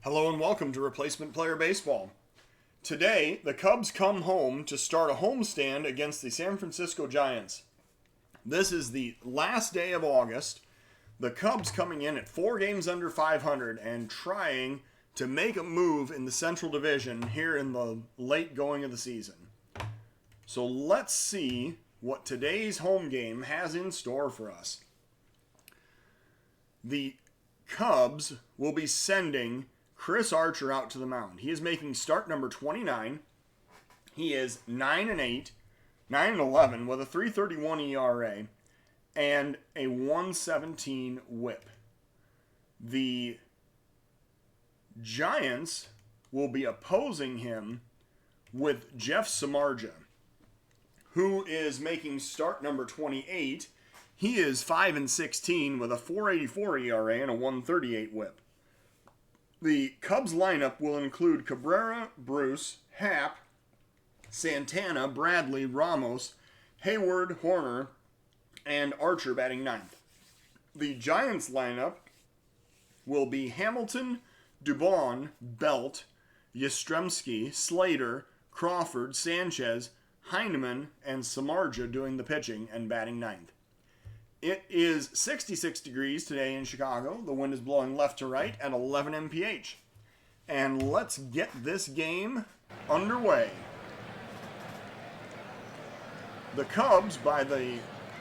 Hello and welcome to Replacement Player Baseball. Today, the Cubs come home to start a homestand against the San Francisco Giants. This is the last day of August. The Cubs coming in at 4 games under 500 and trying to make a move in the Central Division here in the late going of the season. So let's see what today's home game has in store for us. The Cubs will be sending Chris Archer out to the mound. He is making start number 29. He is 9-8, 9-11 with a 3.31 ERA and a 1.17 WHIP. The Giants will be opposing him with Jeff Samardzija, who is making start number 28. He is 5-16 with a 4.84 ERA and a 1.38 WHIP. The Cubs lineup will include Cabrera, Bruce, Happ, Santana, Bradley, Ramos, Hayward, Horner, and Archer batting ninth. The Giants lineup will be Hamilton, Dubon, Belt, Yastrzemski, Slater, Crawford, Sanchez, Heineman, and Samardzija doing the pitching and batting ninth. It is 66 degrees today in Chicago. The wind is blowing left to right at 11 mph. And let's get this game underway. The Cubs, by the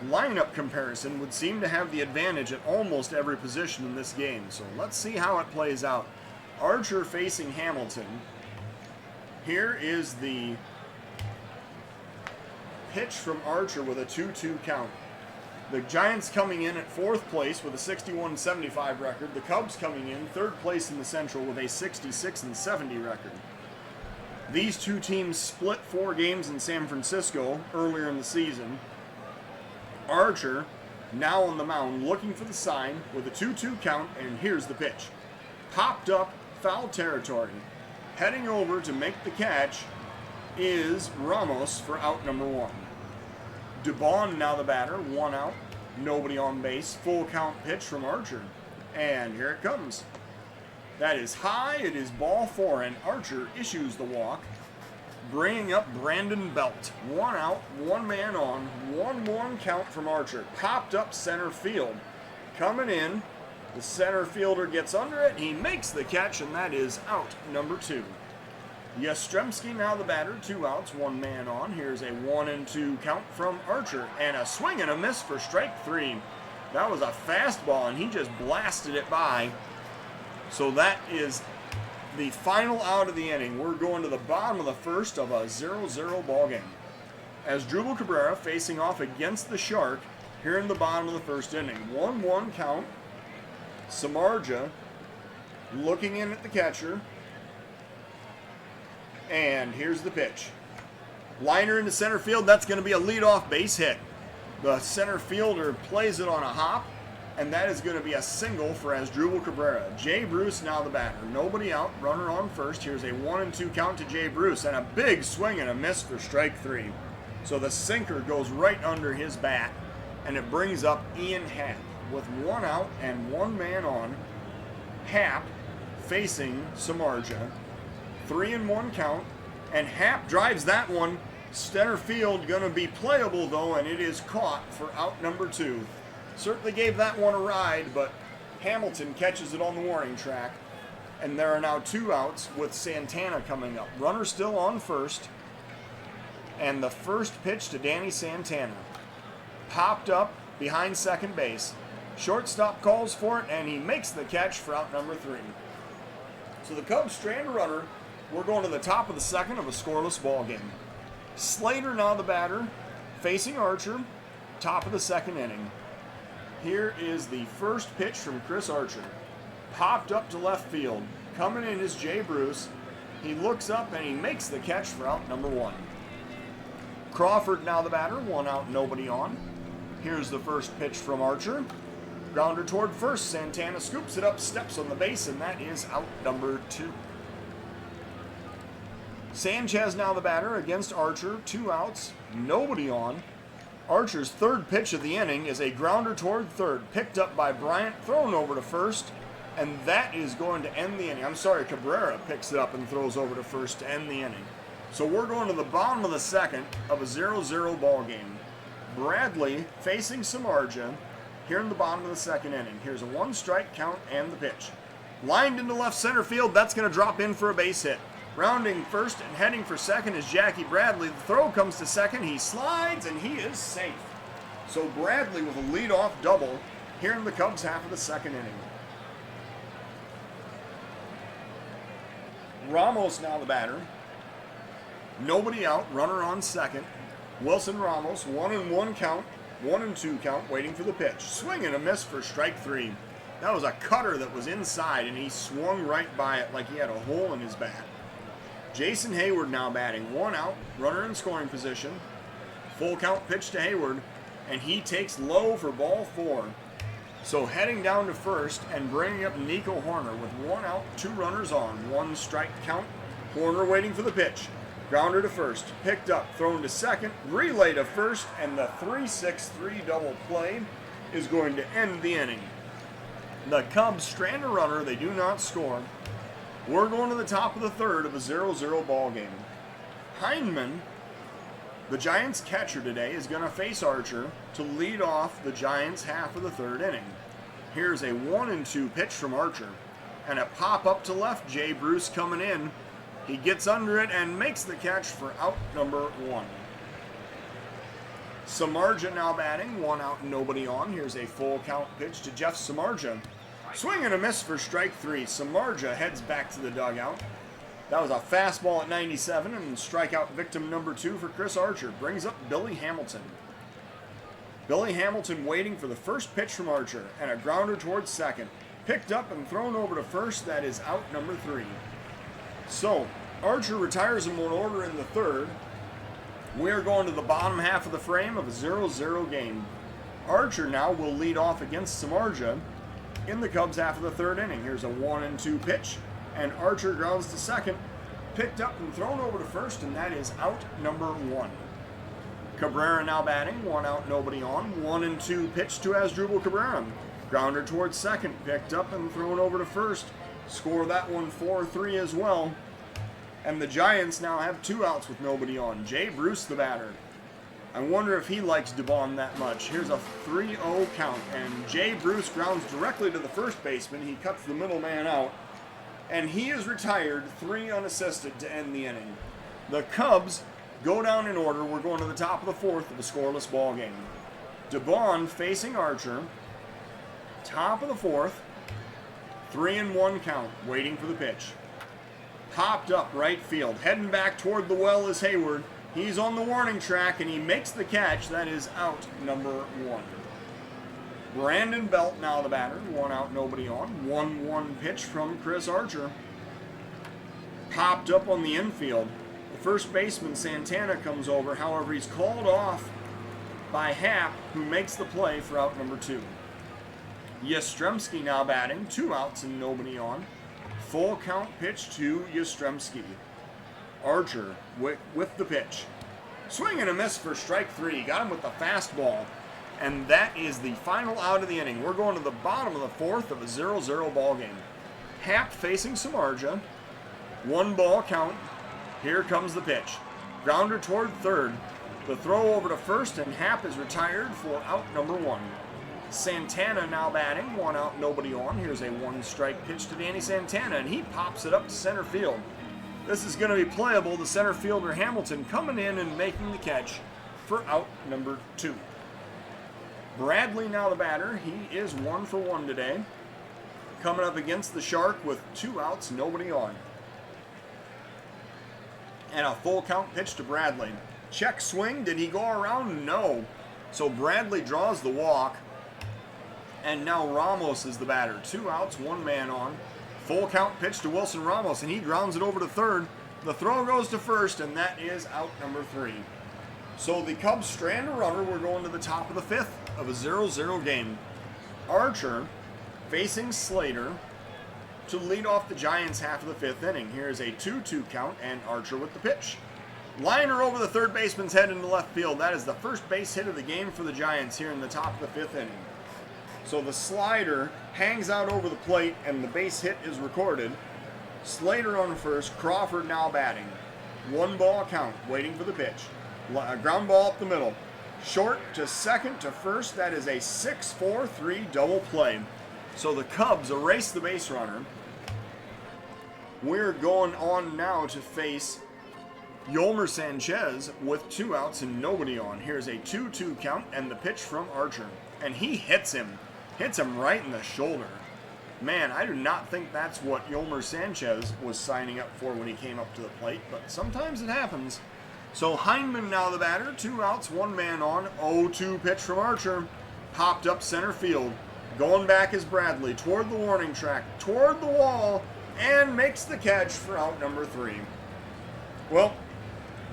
lineup comparison, would seem to have the advantage at almost every position in this game. So let's see how it plays out. Archer facing Hamilton. Here is the pitch from Archer with a 2-2 count. The Giants coming in at 4th place with a 61-75 record. The Cubs coming in 3rd place in the Central with a 66-70 record. These two teams split 4 games in San Francisco earlier in the season. Archer now on the mound looking for the sign with a 2-2 count, and here's the pitch. Popped up, foul territory. Heading over to make the catch is Ramos for out number 1. Dubon now the batter, 1 out, nobody on base, full count pitch from Archer. And here it comes. That is high, it is ball 4, and Archer issues the walk, bringing up Brandon Belt. 1 out, 1 man on, 1-1 count from Archer. Popped up center field. Coming in, the center fielder gets under it, he makes the catch, and that is out number 2. Yastrzemski now the batter, 2 outs, 1 man on. Here's a 1-2 count from Archer, and a swing and a miss for strike 3. That was a fastball, and he just blasted it by. So that is the final out of the inning. We're going to the bottom of the first of a 0-0 ball game. Asdrubal Cabrera facing off against the Shark here in the bottom of the first inning. 1-1 count. Samardzija looking in at the catcher. And here's the pitch. Liner into center field. That's going to be a leadoff base hit. The center fielder plays it on a hop, and that is going to be a single for Asdrubal Cabrera. Jay Bruce now the batter. Nobody out. Runner on first. Here's a 1-2 count to Jay Bruce, and a big swing and a miss for strike 3. So the sinker goes right under his bat, and it brings up Ian Happ with 1 out and 1 man on. Happ facing Samardzija. 3-1 count, and Happ drives that one. Center field going to be playable though, and it is caught for out number 2. Certainly gave that one a ride, but Hamilton catches it on the warning track, and there are now 2 outs with Santana coming up. Runner still on first, and the first pitch to Danny Santana. Popped up behind second base. Shortstop calls for it, and he makes the catch for out number 3. So the Cubs strand a runner. We're going to the top of the second of a scoreless ball game. Slater now the batter, facing Archer, top of the second inning. Here is the first pitch from Chris Archer. Popped up to left field. Coming in is Jay Bruce. He looks up and he makes the catch for out number 1. Crawford now the batter, 1 out, nobody on. Here's the first pitch from Archer. Grounder toward first. Santana scoops it up, steps on the base, and that is out number 2. Sanchez now the batter against Archer, 2 outs, nobody on. Archer's third pitch of the inning is a grounder toward third, picked up by Bryant, thrown over to first, And that is going to end the inning. I'm sorry, Cabrera picks it up and throws over to first to end the inning. So we're going to the bottom of the second of a 0-0 ball game. Bradley facing Samardzija here in the bottom of the second inning. Here's a 1-strike count and the pitch. Lined into left center field, that's going to drop in for a base hit. Rounding first and heading for second is Jackie Bradley. The throw comes to second, he slides, and he is safe. So Bradley with a leadoff double here in the Cubs half of the second inning. Ramos now the batter. Nobody out, runner on second. Wilson Ramos, 1-1 count, 1-2 count, waiting for the pitch. Swing and a miss for strike 3. That was a cutter that was inside, and he swung right by it like he had a hole in his bat. Jason Heyward now batting, 1 out, runner in scoring position. Full count pitch to Heyward, and he takes low for ball 4. So heading down to first and bringing up Nico Hoerner with 1 out, 2 runners on, 1-strike count. Hoerner waiting for the pitch. Grounder to first, picked up, thrown to second, relay to first, and the 3-6-3 double play is going to end the inning. The Cubs strand a runner, they do not score. We're going to the top of the third of a 0-0 ball game. Heineman, the Giants catcher today, is going to face Archer to lead off the Giants half of the third inning. Here's a 1-2 pitch from Archer, and a pop up to left. Jay Bruce coming in. He gets under it and makes the catch for out number 1. Samardzija now batting, 1 out, nobody on. Here's a full count pitch to Jeff Samardzija. Swing and a miss for strike 3. Samardzija heads back to the dugout. That was a fastball at 97, and strikeout victim number 2 for Chris Archer. Brings up Billy Hamilton. Billy Hamilton waiting for the first pitch from Archer, and a grounder towards second. Picked up and thrown over to first. That is out number 3. So, Archer retires in one order in the third. We are going to the bottom half of the frame of a 0-0 game. Archer now will lead off against Samardzija in the Cubs half of the third inning. Here's a 1-2 pitch, and Archer grounds to second. Picked up and thrown over to first, and that is out number 1. Cabrera now batting, 1 out, nobody on. 1-2 pitch to Asdrubal Cabrera. Grounder towards second, picked up and thrown over to first. Score that one 4-3 as well. And the Giants now have 2 outs with nobody on. Jay Bruce the batter. I wonder if he likes Dubon that much. Here's a 3-0 count, and Jay Bruce grounds directly to the first baseman. He cuts the middleman out, and he is retired 3 unassisted to end the inning. The Cubs go down in order. We're going to the top of the fourth of a scoreless ball game. Dubon facing Archer. Top of the fourth. 3-1 count, waiting for the pitch. Popped up right field. Heading back toward the well is Heyward. He's on the warning track, and he makes the catch. That is out number 1. Brandon Belt now the batter. 1 out, nobody on. 1-1 pitch from Chris Archer. Popped up on the infield. The first baseman, Santana, comes over. However, he's called off by Happ, who makes the play for out number 2. Yastrzemski now batting, 2 outs and nobody on. Full count pitch to Yastrzemski. Archer with the pitch. Swing and a miss for strike 3. Got him with the fastball. And that is the final out of the inning. We're going to the bottom of the fourth of a 0-0 ball game. Happ facing Samardzija. 1 ball count. Here comes the pitch. Grounder toward third. The throw over to first, and Happ is retired for out number 1. Santana now batting, 1 out, nobody on. Here's a 1-strike pitch to Danny Santana, and he pops it up to center field. This is going to be playable. The center fielder Hamilton coming in and making the catch for out number 2. Bradley now the batter. He is 1 for 1 today. Coming up against the Shark with 2 outs, nobody on. And a full count pitch to Bradley. Check swing. Did he go around? No. So Bradley draws the walk. And now Ramos is the batter. 2 outs, 1 man on. Full count pitch to Wilson Ramos, and he grounds it over to third. The throw goes to first, and that is out number 3. So the Cubs strand a runner. We're going to the top of the fifth of a 0-0 game. Archer facing Slater to lead off the Giants half of the fifth inning. Here's a 2-2 count, and Archer with the pitch. Liner over the third baseman's head into left field. That is the first base hit of the game for the Giants here in the top of the fifth inning. So the slider hangs out over the plate and the base hit is recorded. Slater on first, Crawford now batting. 1 ball count, waiting for the pitch. Ground ball up the middle. Short to second to first. That is a 6-4-3 double play. So the Cubs erase the base runner. We're going on now to face Yolmer Sanchez with 2 outs and nobody on. Here's a 2-2 count and the pitch from Archer. And he hits him right in the shoulder. Man, I do not think that's what Yolmer Sanchez was signing up for when he came up to the plate, but sometimes it happens. So Heineman now the batter, 2 outs, 1 man on, 0-2 pitch from Archer, popped up center field. Going back is Bradley, toward the warning track, toward the wall, and makes the catch for out number 3. Well,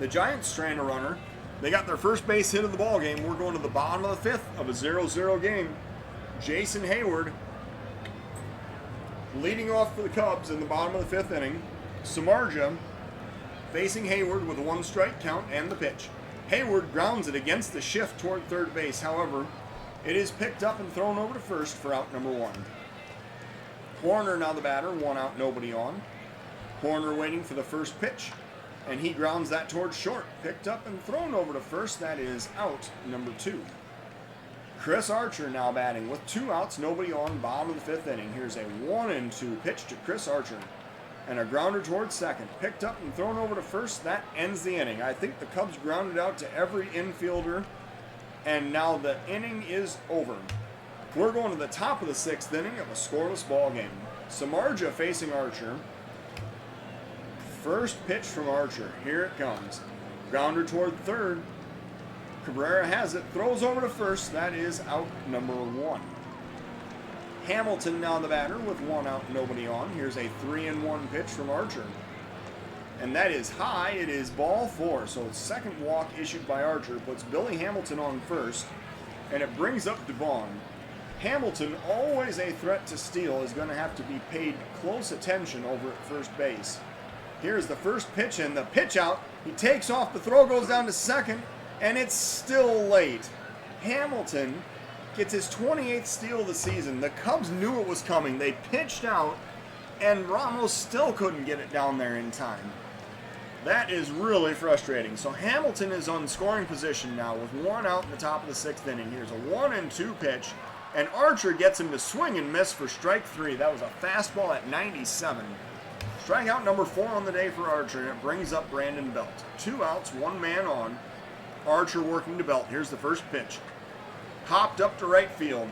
the Giants strand a runner. They got their first base hit of the ball game. We're going to the bottom of the 5th of a 0-0 game. Jason Hayward leading off for the Cubs in the bottom of the 5th inning. Samardzija facing Hayward with a 1-strike count and the pitch. Hayward grounds it against the shift toward third base. However, it is picked up and thrown over to first for out number 1. Horner now the batter, 1 out, nobody on. Horner waiting for the first pitch, and he grounds that towards short. Picked up and thrown over to first. That is out number 2. Chris Archer now batting with 2 outs, nobody on, bottom of the 5th inning. Here's a 1-2 pitch to Chris Archer. And a grounder towards second. Picked up and thrown over to first. That ends the inning. I think the Cubs grounded out to every infielder. And now the inning is over. We're going to the top of the 6th inning of a scoreless ball game. Samardzija facing Archer. First pitch from Archer. Here it comes. Grounder toward third. Cabrera has it. Throws over to first. That is out number 1. Hamilton now the batter with 1 out, nobody on. Here's a 3-1 pitch from Archer. And that is high. It is ball 4. So second walk issued by Archer puts Billy Hamilton on first. And it brings up Devon. Hamilton, always a threat to steal, is going to have to be paid close attention over at first base. Here's the first pitch and the pitch out. He takes off. The throw goes down to second. And it's still late. Hamilton gets his 28th steal of the season. The Cubs knew it was coming. They pitched out, and Ramos still couldn't get it down there in time. That is really frustrating. So Hamilton is on scoring position now with 1 out in the top of the 6th inning. Here's a 1-2 pitch, and Archer gets him to swing and miss for strike 3. That was a fastball at 97. Strikeout number 4 on the day for Archer, and it brings up Brandon Belt. 2 outs, 1 man on. Archer working to Belt. Here's the first pitch. Hopped up to right field.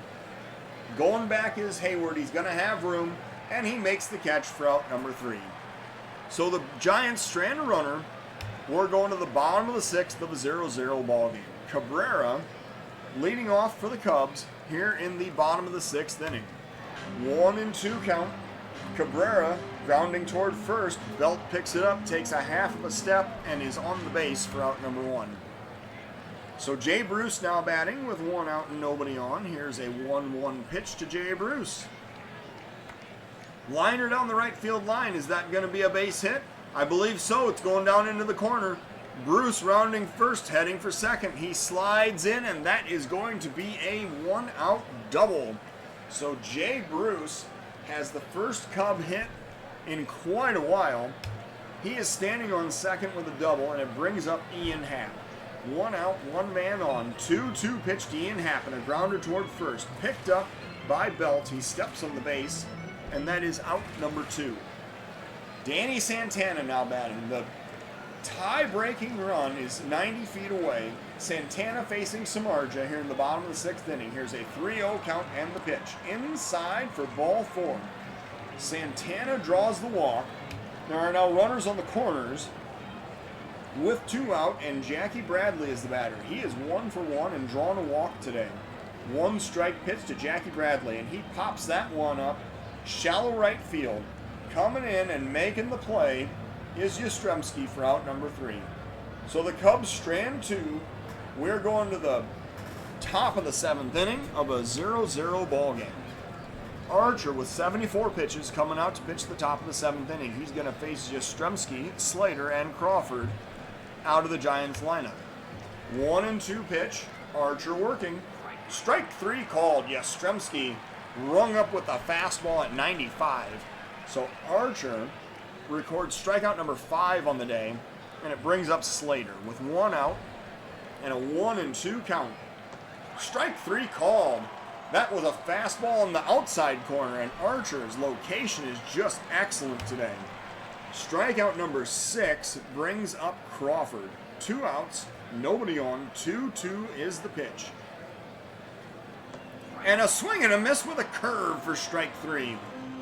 Going back is Hayward. He's going to have room, and he makes the catch for out number 3. So the Giants strand a runner. We're going to the bottom of the 6th of a 0-0 ball game. Cabrera leading off for the Cubs here in the bottom of the 6th inning. 1-2 count. Cabrera grounding toward first. Belt picks it up, takes a half of a step, and is on the base for out number 1. So Jay Bruce now batting with 1 out and nobody on. Here's a 1-1 pitch to Jay Bruce. Liner down the right field line. Is that going to be a base hit? I believe so. It's going down into the corner. Bruce rounding first, heading for second. He slides in, and that is going to be a 1-out double. So Jay Bruce has the first Cub hit in quite a while. He is standing on second with a double, and it brings up Ian Happ. 1 out, 1 man on. 2-2 pitch to Ian Happ, and a grounder toward first. Picked up by Belt. He steps on the base, and that is out number 2. Danny Santana now batting. The tie-breaking run is 90 feet away. Santana facing Samardzija here in the bottom of the 6th inning. Here's a 3-0 count and the pitch. Inside for ball 4. Santana draws the walk. There are now runners on the corners with 2 out, and Jackie Bradley is the batter. He is 1 for 1 and drawn a walk today. 1-strike pitch to Jackie Bradley, and he pops that one up. Shallow right field. Coming in and making the play is Yastrzemski for out number 3. So the Cubs strand 2. We're going to the top of the 7th inning of a 0-0 ball game. Archer with 74 pitches coming out to pitch the top of the 7th inning. He's going to face Yastrzemski, Slater, and Crawford out of the Giants lineup. 1-2 pitch. Archer working. Strike 3 called. Yastrzemski rung up with a fastball at 95. So Archer records strikeout number 5 on the day, and it brings up Slater with 1 out and a 1-2 count. Strike 3 called. That was a fastball on the outside corner, and Archer's location is just excellent today. Strikeout number 6 brings up Crawford. 2 outs, nobody on, 2-2 is the pitch. And a swing and a miss with a curve for strike 3.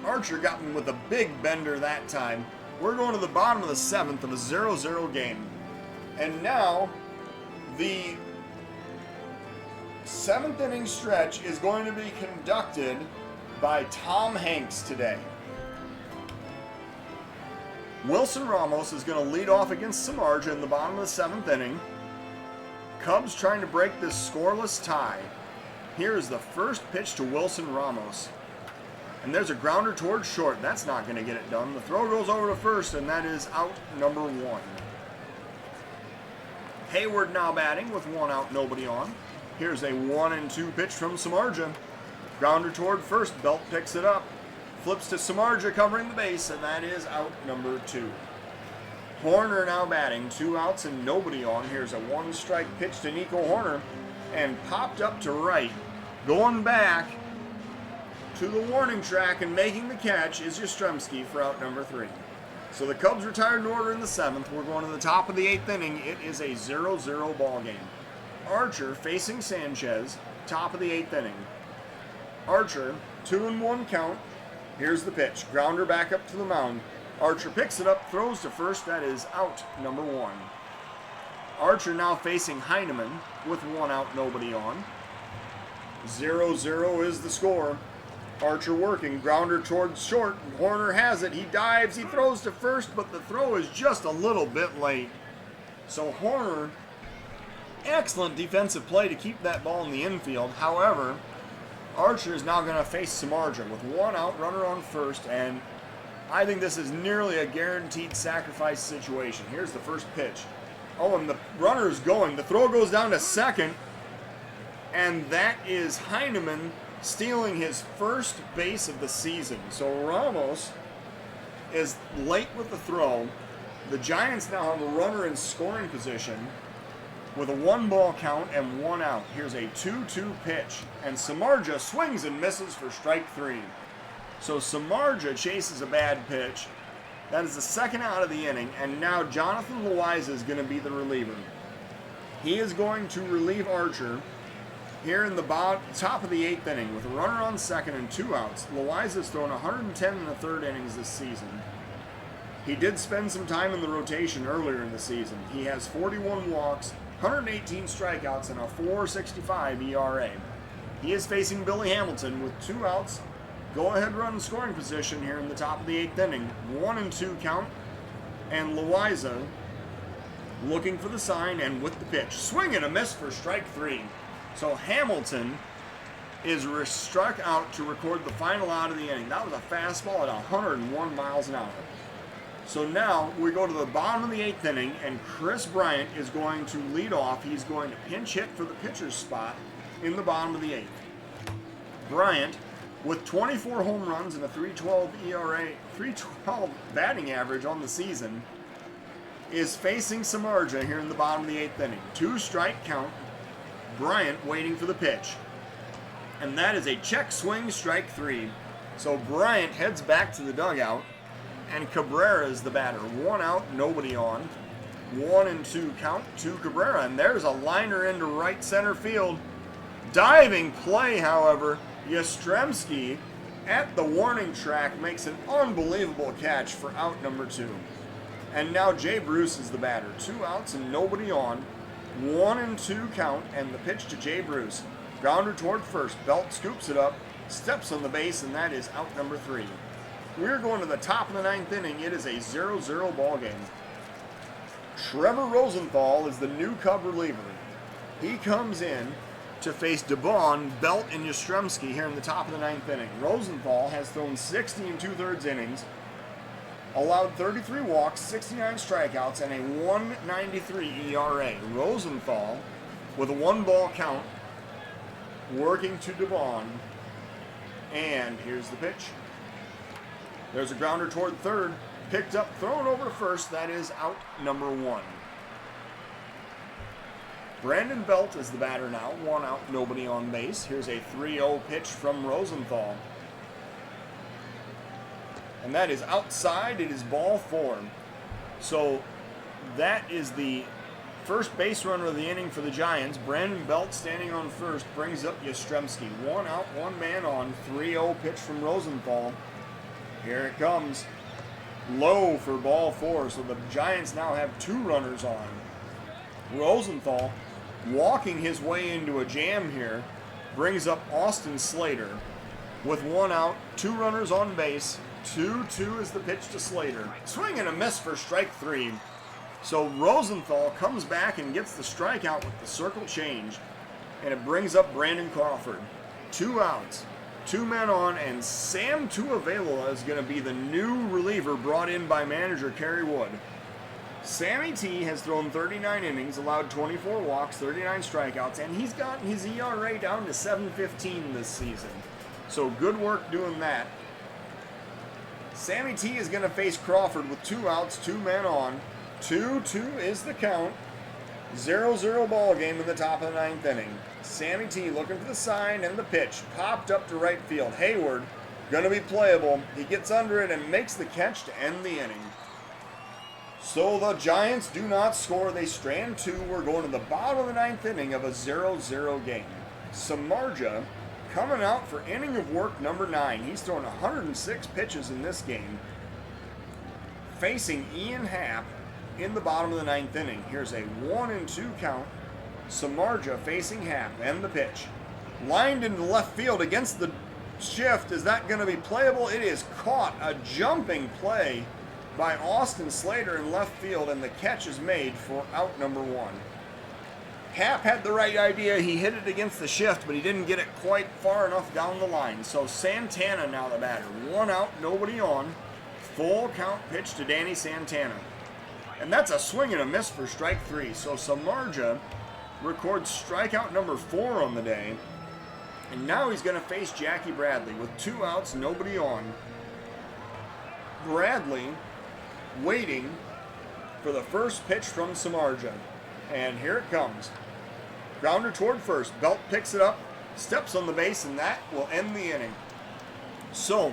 Archer got him with a big bender that time. We're going to the bottom of the 7th of a 0-0 game. And now, the 7th inning stretch is going to be conducted by Tom Hanks today. Wilson Ramos is going to lead off against Samardzija in the bottom of the 7th inning. Cubs trying to break this scoreless tie. Here is the first pitch to Wilson Ramos. And there's a grounder towards short. That's not going to get it done. The throw goes over to first, and that is out number 1. Hayward now batting with 1 out, nobody on. Here's a 1-2 pitch from Samardzija. Grounder toward first. Belt picks it up. Flips to Samardzija covering the base, and that is out number 2. Horner now batting. 2 outs and nobody on. Here's a 1-strike pitch to Nico Hoerner. And popped up to right. Going back to the warning track and making the catch is Yastrzemski for out number 3. So the Cubs retired in order in the 7th. We're going to the top of the 8th inning. It is a 0-0 ball game. Archer facing Sanchez, top of the 8th inning. Archer, 2-1 count. Here's the pitch. Grounder back up to the mound. Archer picks it up, throws to first. That is out number 1. Archer now facing Heineman with 1 out, nobody on. 0-0 is the score. Archer working, grounder towards short. Horner has it. He dives, he throws to first, but the throw is just a little bit late. So Horner, excellent defensive play to keep that ball in the infield. However, Archer is now going to face Samardzija with 1 out, runner on first, and I think this is nearly a guaranteed sacrifice situation. Here's the first pitch. Oh, and the runner is going. The throw goes down to second, and that is Heineman stealing his first base of the season. So Ramos is late with the throw. The Giants now have a runner in scoring position with a 1-ball count and 1 out. Here's a 2-2 pitch, and Samardzija swings and misses for strike 3. So Samardzija chases a bad pitch. That is the 2nd out of the inning, and now Jonathan Loaiza is going to be the reliever. He is going to relieve Archer here in the top of the 8th inning with a runner on second and 2 outs. Loaiza has thrown 110 in the 3rd innings this season. He did spend some time in the rotation earlier in the season. He has 41 walks, 118 strikeouts, and a 4.65 ERA. He is facing Billy Hamilton with 2 outs. Go-ahead run scoring position here in the top of the 8th inning. 1-2 count. And Loaiza looking for the sign and with the pitch. Swing and a miss for strike 3. So Hamilton is struck out to record the final out of the inning. That was a fastball at 101 miles an hour. So now we go to the bottom of the 8th inning, and Chris Bryant is going to lead off. He's going to pinch hit for the pitcher's spot in the bottom of the 8th. Bryant, with 24 home runs and a 3.12 ERA, 3.12 batting average on the season, is facing Samardzija here in the bottom of the 8th inning. 2-strike count. Bryant waiting for the pitch. And that is a check swing, strike 3. So Bryant heads back to the dugout, and Cabrera is the batter. 1 out, nobody on. 1-2 count to Cabrera, and there's a liner into right center field. Diving play, however. Yastrzemski at the warning track makes an unbelievable catch for out number 2. And now Jay Bruce is the batter. 2 outs and nobody on. 1-2 count, and the pitch to Jay Bruce. Grounder toward first. Belt scoops it up, steps on the base, and that is out number 3. We're going to the top of the 9th inning. It is a 0-0 ball game. Trevor Rosenthal is the new Cub reliever. He comes in to face DeBon, Belt, and Yastrzemski here in the top of the 9th inning. Rosenthal has thrown 60 2/3 innings, allowed 33 walks, 69 strikeouts, and a 1.93 ERA. Rosenthal, with a 1-ball count, working to Devon. And here's the pitch. There's a grounder toward third. Picked up, thrown over to first. That is out number 1. Brandon Belt is the batter now. 1 out, nobody on base. Here's a 3-0 pitch from Rosenthal. And that is outside. It is ball 4. So that is the first base runner of the inning for the Giants. Brandon Belt standing on first brings up Yastrzemski. 1 out, 1 man on. 3-0 pitch from Rosenthal. Here it comes. Low for ball 4. So the Giants now have 2 runners on. Rosenthal, walking his way into a jam here, brings up Austin Slater. With 1 out, 2 runners on base. 2-2 is the pitch to Slater. Swing and a miss for strike 3. So Rosenthal comes back and gets the strikeout with the circle change. And it brings up Brandon Crawford. 2 outs, 2 men on, and Sam Tuivasa is going to be the new reliever brought in by manager Kerry Wood. Sammy T has thrown 39 innings, allowed 24 walks, 39 strikeouts, and he's gotten his ERA down to 7.15 this season. So good work doing that. Sammy T is going to face Crawford with 2 outs, 2 men on. 2-2 is the count. 0-0 ball game in the top of the 9th inning. Sammy T looking for the sign and the pitch. Popped up to right field. Hayward going to be playable. He gets under it and makes the catch to end the inning. So the Giants do not score. They strand 2. We're going to the bottom of the 9th inning of a 0-0 game. Samardzija coming out for inning of work number 9. He's thrown 106 pitches in this game. Facing Ian Happ in the bottom of the 9th inning. Here's a 1-2 count. Samardzija facing Happ and the pitch. Lined into left field against the shift. Is that going to be playable? It is caught. A jumping play by Austin Slater in left field, and the catch is made for out number 1. Happ had the right idea. He hit it against the shift, but he didn't get it quite far enough down the line. So Santana now the batter. 1 out, nobody on. Full count pitch to Danny Santana. And that's a swing and a miss for strike 3. So Samardzija records strikeout number 4 on the day. And now he's going to face Jackie Bradley with 2 outs, nobody on. Bradley waiting for the first pitch from Samardzija. And here it comes. Grounder toward first. Belt picks it up, steps on the base, and that will end the inning. So,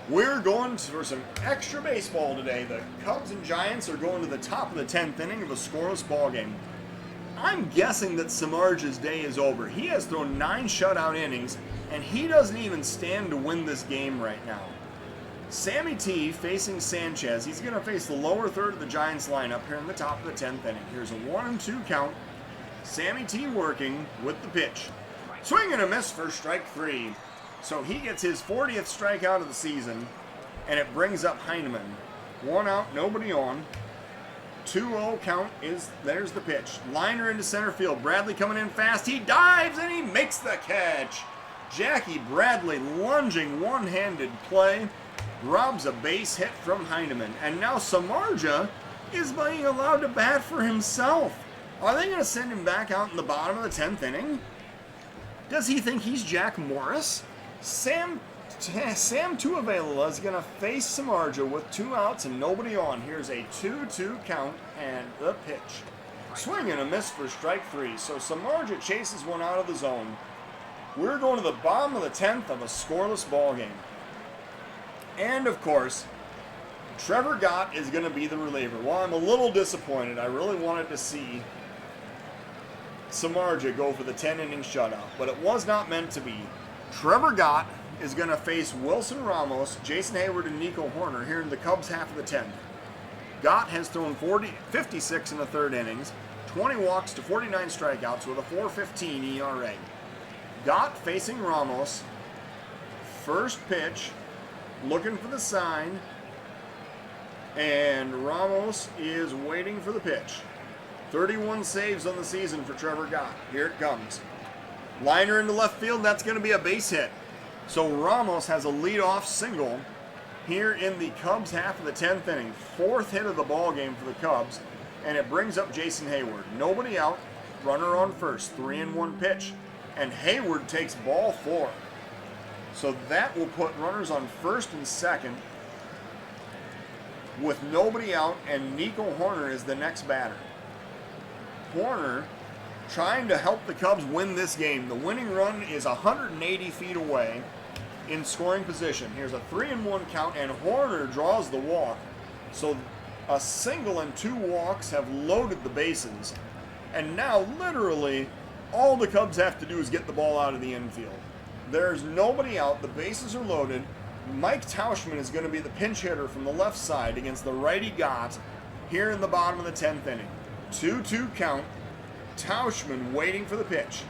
we're going for some extra baseball today. The Cubs and Giants are going to the top of the 10th inning of a scoreless ball game. I'm guessing that Samardzija's day is over. He has thrown 9 shutout innings, and he doesn't even stand to win this game right now. Sammy T facing Sanchez. He's going to face the lower third of the Giants lineup here in the top of the 10th inning. Here's a 1-2 count. Sammy T working with the pitch. Swing and a miss for strike 3. So he gets his 40th strikeout of the season, and it brings up Heineman. 1 out, nobody on. 2-0 count there's the pitch. Liner into center field. Bradley coming in fast. He dives and he makes the catch. Jackie Bradley lunging one-handed play. Robs a base hit from Heineman. And now Samardzija is being allowed to bat for himself. Are they going to send him back out in the bottom of the 10th inning? Does he think he's Jack Morris? Sam Tuivasa is going to face Samardzija with 2 outs and nobody on. Here's a 2-2 count and the pitch. Swing and a miss for strike 3. So Samardzija chases one out of the zone. We're going to the bottom of the 10th of a scoreless ball game. And, of course, Trevor Gott is going to be the reliever. Well, I'm a little disappointed. I really wanted to see Samardzija go for the 10-inning shutout, but it was not meant to be. Trevor Gott is going to face Wilson Ramos, Jason Hayward, and Nico Horner here in the Cubs half of the 10th. Gott has thrown 56 in the 3rd innings, 20 walks to 49 strikeouts with a 4.15 ERA. Gott facing Ramos. First pitch. Looking for the sign, and Ramos is waiting for the pitch. 31 saves on the season for Trevor Gott. Here it comes. Liner into left field, that's going to be a base hit. So Ramos has a leadoff single here in the Cubs half of the 10th inning. 4th hit of the ball game for the Cubs, and it brings up Jason Hayward. Nobody out, runner on first, 3-1 pitch. and Hayward takes ball 4. So that will put runners on first and second with nobody out, and Nico Hoerner is the next batter. Hoerner trying to help the Cubs win this game. The winning run is 180 feet away in scoring position. Here's a 3-1 count, and Hoerner draws the walk. So a single and 2 walks have loaded the bases. And now, literally, all the Cubs have to do is get the ball out of the infield. There's nobody out. The bases are loaded. Mike Tauchman is going to be the pinch hitter from the left side against the righty Gott here in the bottom of the 10th inning. 2-2 count. Tauchman waiting for the pitch.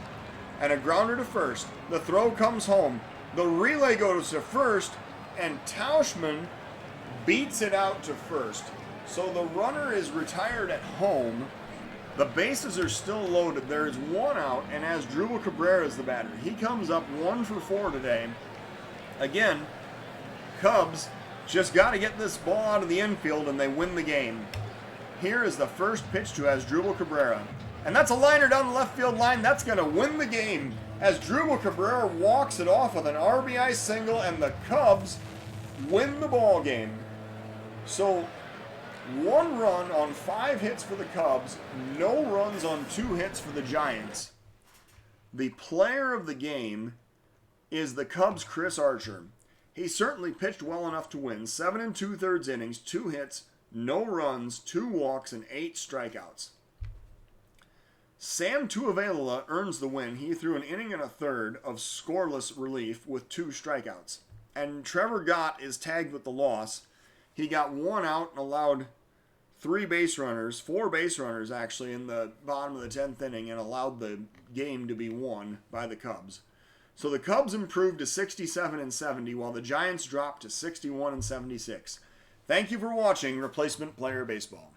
And a grounder to first. The throw comes home. The relay goes to first, and Tauchman beats it out to first. So the runner is retired at home. The bases are still loaded. There is 1 out, and Asdrubal Cabrera is the batter. He comes up 1 for 4 today. Again, Cubs just got to get this ball out of the infield, and they win the game. Here is the first pitch to Asdrubal Cabrera. And that's a liner down the left field line. That's going to win the game. Asdrubal Cabrera walks it off with an RBI single, and the Cubs win the ball game. So 1 run on 5 hits for the Cubs, no runs on 2 hits for the Giants. The player of the game is the Cubs' Chris Archer. He certainly pitched well enough to win. 7 2/3 innings, 2 hits, no runs, 2 walks, and 8 strikeouts. Sam Tuivailala earns the win. He threw an inning and a third of scoreless relief with 2 strikeouts. And Trevor Gott is tagged with the loss. He got 1 out and allowed 4 base runners actually, in the bottom of the 10th inning, and allowed the game to be won by the Cubs. So the Cubs improved to 67-70, while the Giants dropped to 61-76. Thank you for watching Replacement Player Baseball.